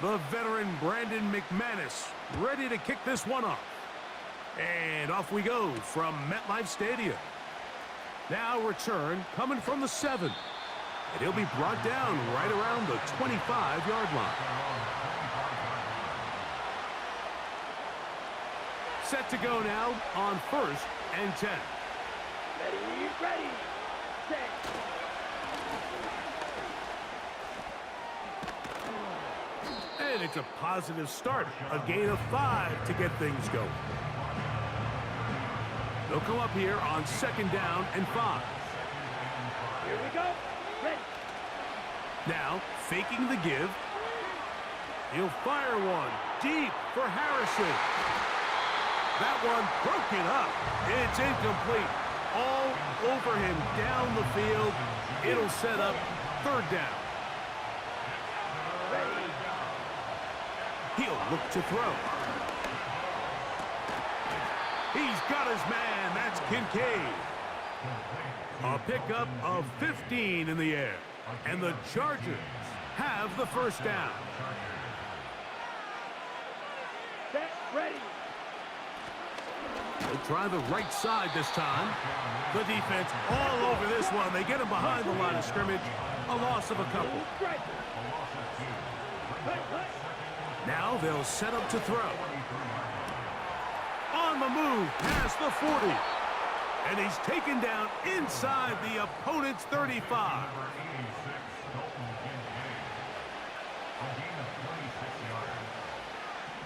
The veteran Brandon McManus ready to kick this one off. And off we go from MetLife Stadium. Now return coming from the 7. And he'll be brought down right around the 25-yard line. Set to go now on 1st and 10. Ready, set. And it's a positive start. A gain of 5 to get things going. They'll come up here on 2nd down and 5. Here we go. Ready. Now, faking the give. He'll fire one deep for Harrison. That one broken up. It's incomplete. All over him down the field. It'll set up 3rd down. Ready. He'll look to throw. He's got his man. That's Kincaid. A pickup of 15 in the air. And the Chargers have the 1st down. Set. Ready. They'll try the right side this time. The defense all over this one. They get him behind the line of scrimmage. A loss of a couple. Now they'll set up to throw. On the move past the 40. And he's taken down inside the opponent's 35.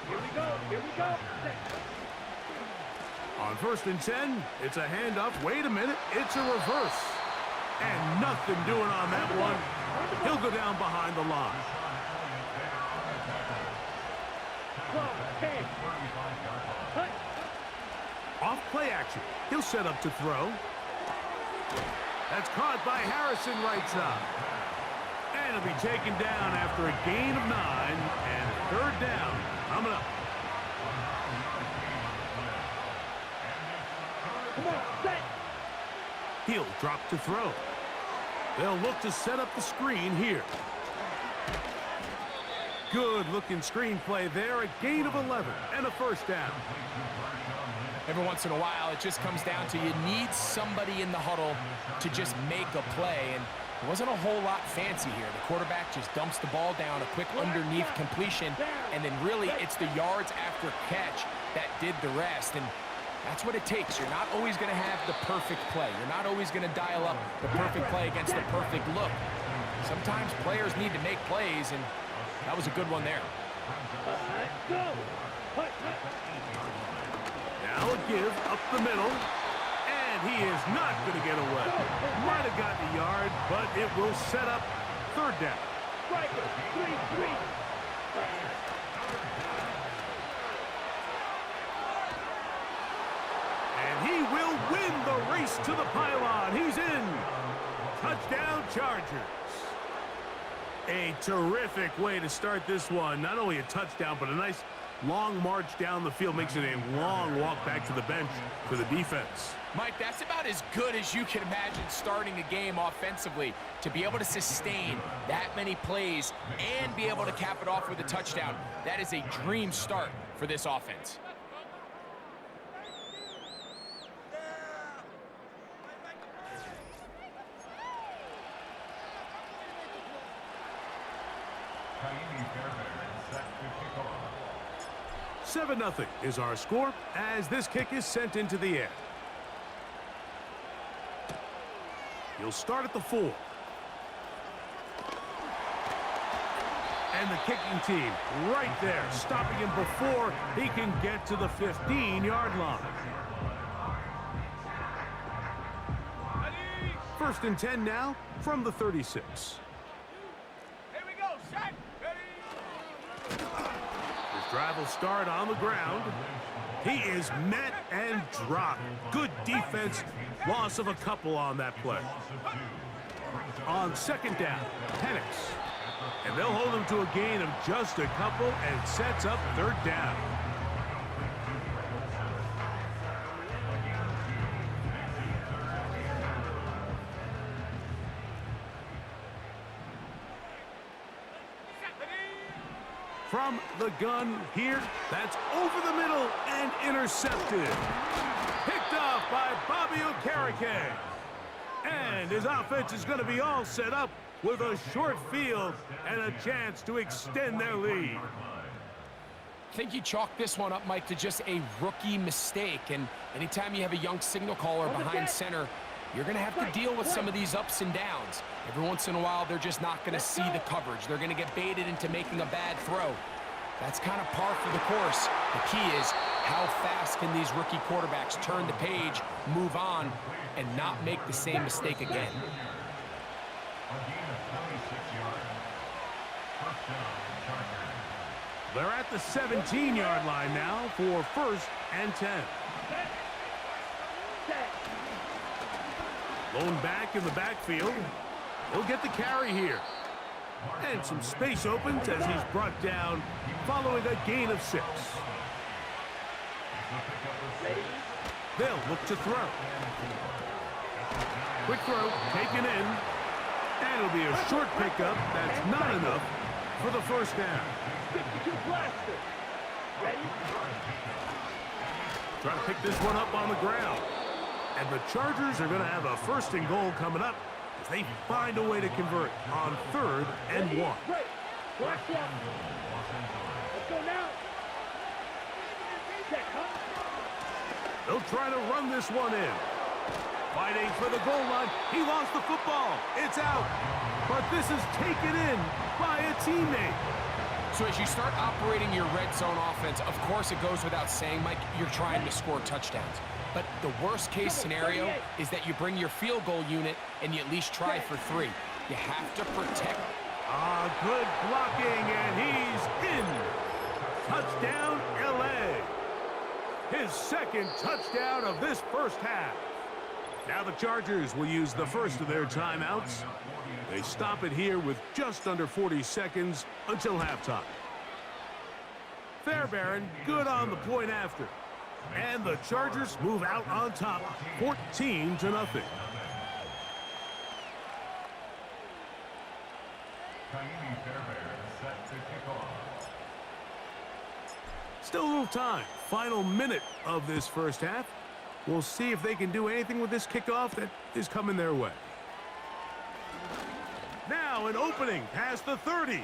Here we go. Here we go. On 1st and 10, it's a handoff. Wait a minute, it's a reverse. And nothing doing on that one. He'll go down behind the line. 12, 10. Cut. Off play action. He'll set up to throw. That's caught by Harrison right side. And he'll be taken down after a gain of 9 and 3rd down coming up. Come on, set. He'll drop to throw. They'll look to set up the screen here. Good-looking screenplay there. A gain of 11 and a 1st down. Every once in a while, it just comes down to you need somebody in the huddle to just make a play. And there wasn't a whole lot fancy here. The quarterback just dumps the ball down, a quick underneath completion, and then really it's the yards after catch that did the rest. And that's what it takes. You're not always going to have the perfect play. You're not always going to dial up the perfect play against the perfect look. Sometimes players need to make plays, and that was a good one there. Go. Now a give up the middle. And he is not going to get away. Might have gotten a yard, but it will set up 3rd down. Striker. 3-3. And he will win the race to the pylon. He's in. Touchdown, Chargers. A terrific way to start this one. Not only a touchdown, but a nice long march down the field. Makes it a long walk back to the bench for the defense. Mike, that's about as good as you can imagine starting a game offensively. To be able to sustain that many plays and be able to cap it off with a touchdown, that is a dream start for this offense. Seven 7-0 is our score as this kick is sent into the air. He'll start at the 4. And the kicking team right there, stopping him before he can get to the 15-yard line. 1st and 10 now from the 36. Drive will start on the ground. He is met and dropped. Good defense. Loss of a couple on that play. On 2nd down, Penix. And they'll hold him to a gain of just a couple and sets up 3rd down. From the gun here, that's over the middle and intercepted. Picked off by Bobby Okereke. And his offense is going to be all set up with a short field and a chance to extend their lead. I think you chalk this one up, Mike, to just a rookie mistake. And anytime you have a young signal caller behind center, you're going to have to deal with some of these ups and downs. Every once in a while, they're just not going to see the coverage. They're going to get baited into making a bad throw. That's kind of par for the course. The key is how fast can these rookie quarterbacks turn the page, move on, and not make the same mistake again. They're at the 17-yard line now for 1st and 10. Lone back in the backfield. He'll get the carry here. And some space opens as he's brought down following a gain of 6. They'll look to throw. Quick throw, taken in. And it'll be a short pickup. That's not enough for the first down. 52 blaster. Ready? Trying to pick this one up on the ground. And the Chargers are going to have a 1st and goal coming up as they find a way to convert on 3rd and 1. Right. Watch out. Let's go now. Check, huh? They'll try to run this one in. Fighting for the goal line. He lost the football. It's out. But this is taken in by a teammate. So as you start operating your red zone offense, of course it goes without saying, Mike, you're trying to score touchdowns. But the worst case scenario is that you bring your field goal unit and you at least try for 3. You have to protect. Good blocking, and he's in. Touchdown, LA. His 2nd touchdown of this first half. Now the Chargers will use the first of their timeouts. They stop it here with just under 40 seconds until halftime. Fairbairn good on the point after. And the Chargers move out on top, 14-0. Still a little time. Final minute of this first half. We'll see if they can do anything with this kickoff that is coming their way. Now an opening past the 30.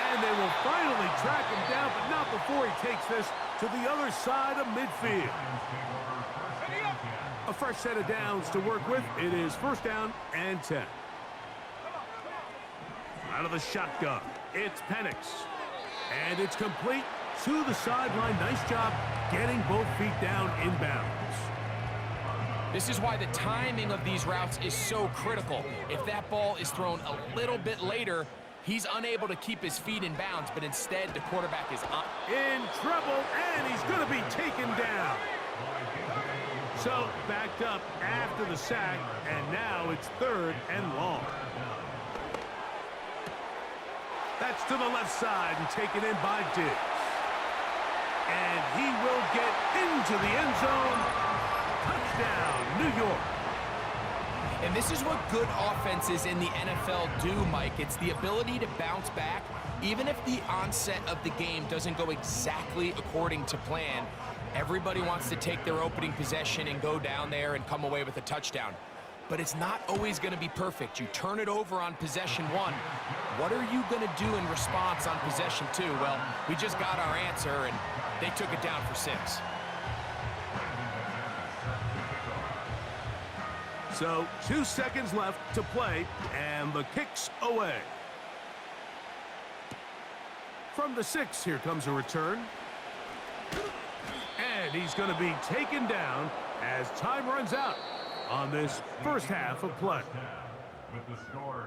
And they will finally track him down, but not before he takes this to the other side of midfield. A fresh set of downs to work with. It is 1st down and 10. Out of the shotgun, it's Penix. And it's complete to the sideline. Nice job getting both feet down inbounds. This is why the timing of these routes is so critical. If that ball is thrown a little bit later, he's unable to keep his feet in bounds, but instead the quarterback is in trouble, and he's going to be taken down. So backed up after the sack, and now it's 3rd and long. That's to the left side and taken in by Diggs. And he will get into the end zone. Touchdown, New York. And this is what good offenses in the NFL do, Mike. It's the ability to bounce back, even if the onset of the game doesn't go exactly according to plan. Everybody wants to take their opening possession and go down there and come away with a touchdown. But it's not always going to be perfect. You turn it over on possession 1. What are you going to do in response on possession 2? Well, we just got our answer, and they took it down for 6. So 2 seconds left to play, and the kick's away. From the 6, here comes a return. And he's going to be taken down as time runs out on this first half of play.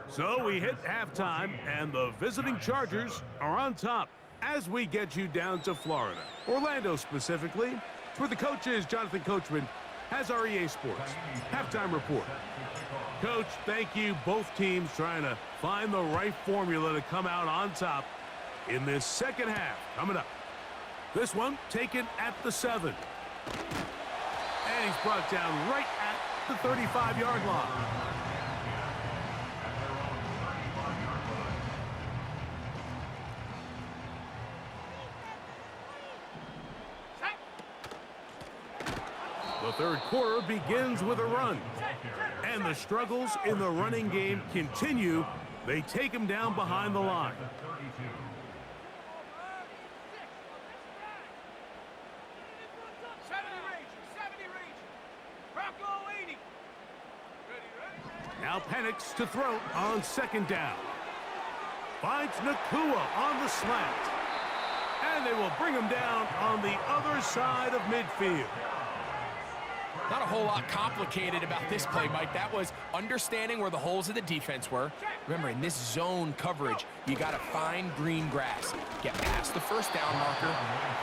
So we hit halftime, and the visiting Chargers are on top as we get you down to Florida. Orlando specifically, where the coach is Jonathan Coachman, has our EA Sports halftime report. Coach, thank you. Both teams trying to find the right formula to come out on top in this second half. Coming up, this one taken at the 7. And he's brought down right at the 35-yard line. The third quarter begins with a run. And the struggles in the running game continue. They take him down behind the line. Now Penix to throw on second down. Finds Nakua on the slant. And they will bring him down on the other side of midfield. Not a whole lot complicated about this play, Mike. That was understanding where the holes of the defense were. Remember, in this zone coverage, you got to find green grass. Get past the first down marker,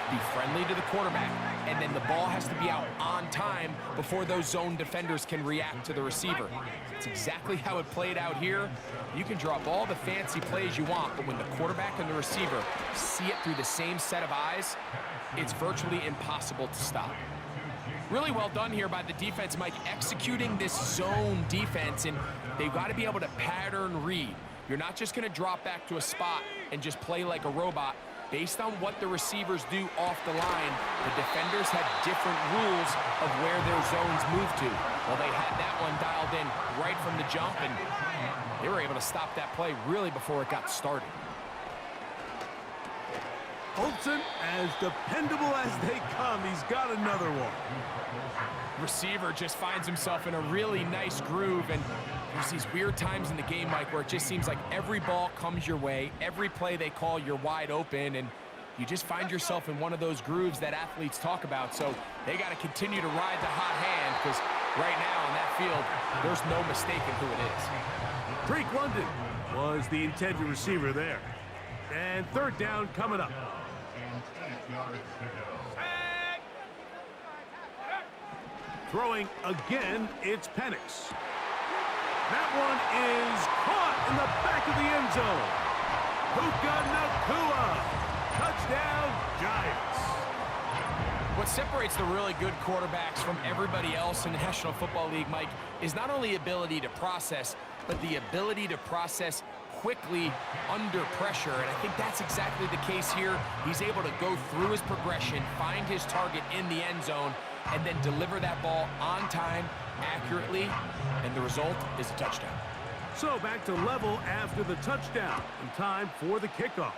be friendly to the quarterback, and then the ball has to be out on time before those zone defenders can react to the receiver. It's exactly how it played out here. You can drop all the fancy plays you want, but when the quarterback and the receiver see it through the same set of eyes, it's virtually impossible to stop. Really well done here by the defense, Mike, executing this zone defense, and they've got to be able to pattern read. You're not just going to drop back to a spot and just play like a robot. Based on what the receivers do off the line, the defenders have different rules of where their zones move to. Well, they had that one dialed in right from the jump, and they were able to stop that play really before it got started. Olsen, as dependable as they come, he's got another one. Receiver just finds himself in a really nice groove, and there's these weird times in the game, Mike, where it just seems like every ball comes your way, every play they call, you're wide open, and you just find yourself in one of those grooves that athletes talk about. So they got to continue to ride the hot hand, because right now on that field, there's no mistaking who it is. Drake London was the intended receiver there. And third down coming up. Throwing again, it's Penix. That one is caught in the back of the end zone. Puka Nakua. Touchdown, Giants. What separates the really good quarterbacks from everybody else in the National Football League, Mike, is not only ability to process, but the ability to process quickly under pressure, and I think that's exactly the case here. He's able to go through his progression, find his target in the end zone, and then deliver that ball on time, accurately, and the result is a touchdown. So back to level after the touchdown, and time for the kickoff.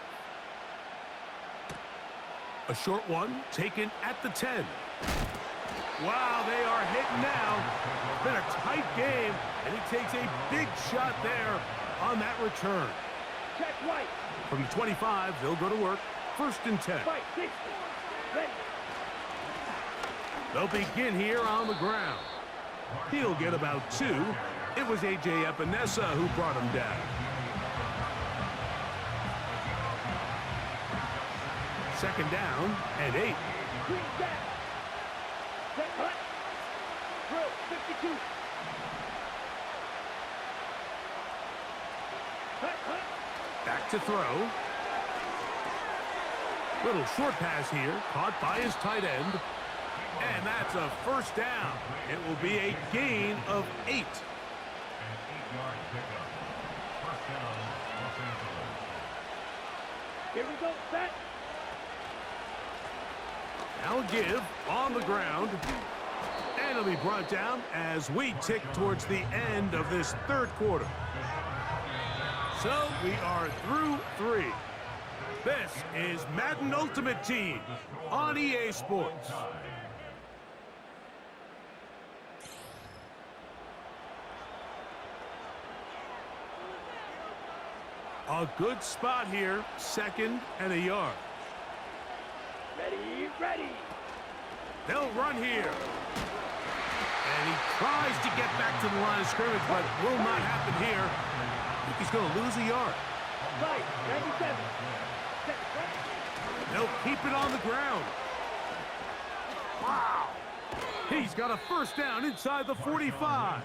A short one taken at the 10. Wow, they are hitting now. Been a tight game, and he takes a big shot there on that return. Check right. From the 25, they'll go to work. First and 10. Fight, 60. Ready. They'll begin here on the ground. He'll get about 2. It was A.J. Epinesa who brought him down. Second down and 8. Green back. Set hut. Drill, 52. Back to throw. Little short pass here, caught by his tight end. And that's a first down. It will be a gain of 8. Here we go, set. Now a give on the ground. And it'll be brought down as we tick towards the end of this third quarter. So we are through 3. This is Madden Ultimate Team on EA Sports. A good spot here, 2nd and a yard. Ready, ready. They'll run here. And he tries to get back to the line of scrimmage, but will not happen here. I think he's going to lose a yard. Right, 97. Set, right. They'll keep it on the ground. Wow. He's got a first down inside the 45.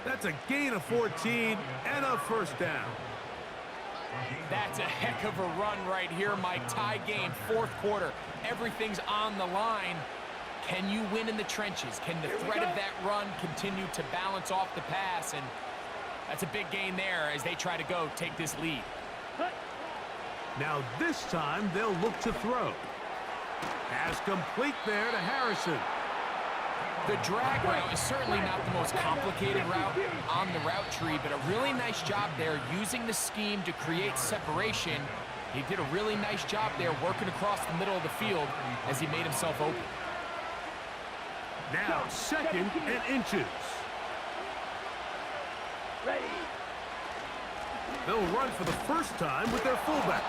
That's a gain of 14 and a first down. That's a heck of a run right here, Mike. Tie game, 4th quarter. Everything's on the line. Can you win in the trenches? Can the threat of that run continue to balance off the pass? And that's a big gain there as they try to go take this lead. Now this time they'll look to throw. Pass complete there to Harrison. The drag route is certainly not the most complicated route on the route tree, but a really nice job there using the scheme to create separation. He did a really nice job there working across the middle of the field as he made himself open. Now 2nd and inches. Ready. They'll run for the first time with their fullback.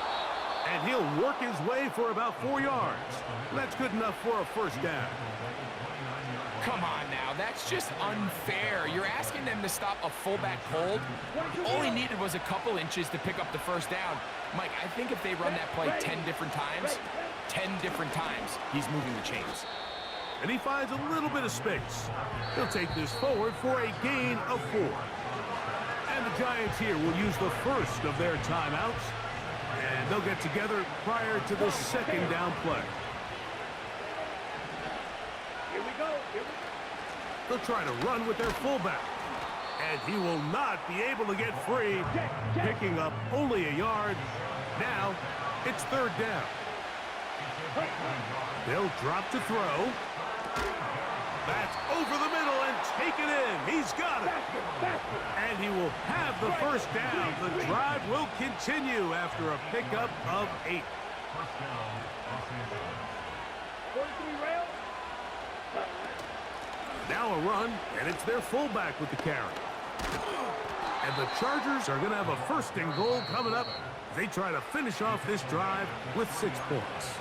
And he'll work his way for about 4 yards. That's good enough for a first down. Come on now, that's just unfair. You're asking them to stop a fullback cold. All he needed was a couple inches to pick up the first down. Mike, I think if they run that play 10 different times, he's moving the chains. And he finds a little bit of space. He'll take this forward for a gain of 4. And the Giants here will use the first of their timeouts. And they'll get together prior to the 2nd down play. Here we go. They'll try to run with their fullback. And he will not be able to get free, picking up only a yard. Now, it's 3rd down. They'll drop to throw. That's over the middle and taken in. He's got it. And he will have the first down. The drive will continue after a pickup of 8. 43 rail. Now a run, and it's their fullback with the carry. And the Chargers are going to have a 1st and goal coming up. They try to finish off this drive with 6 points.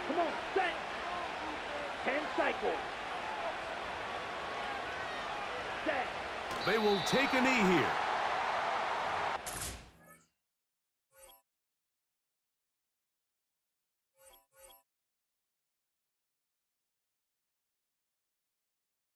Come on, set. 10 cycles. Set. They will take a knee here.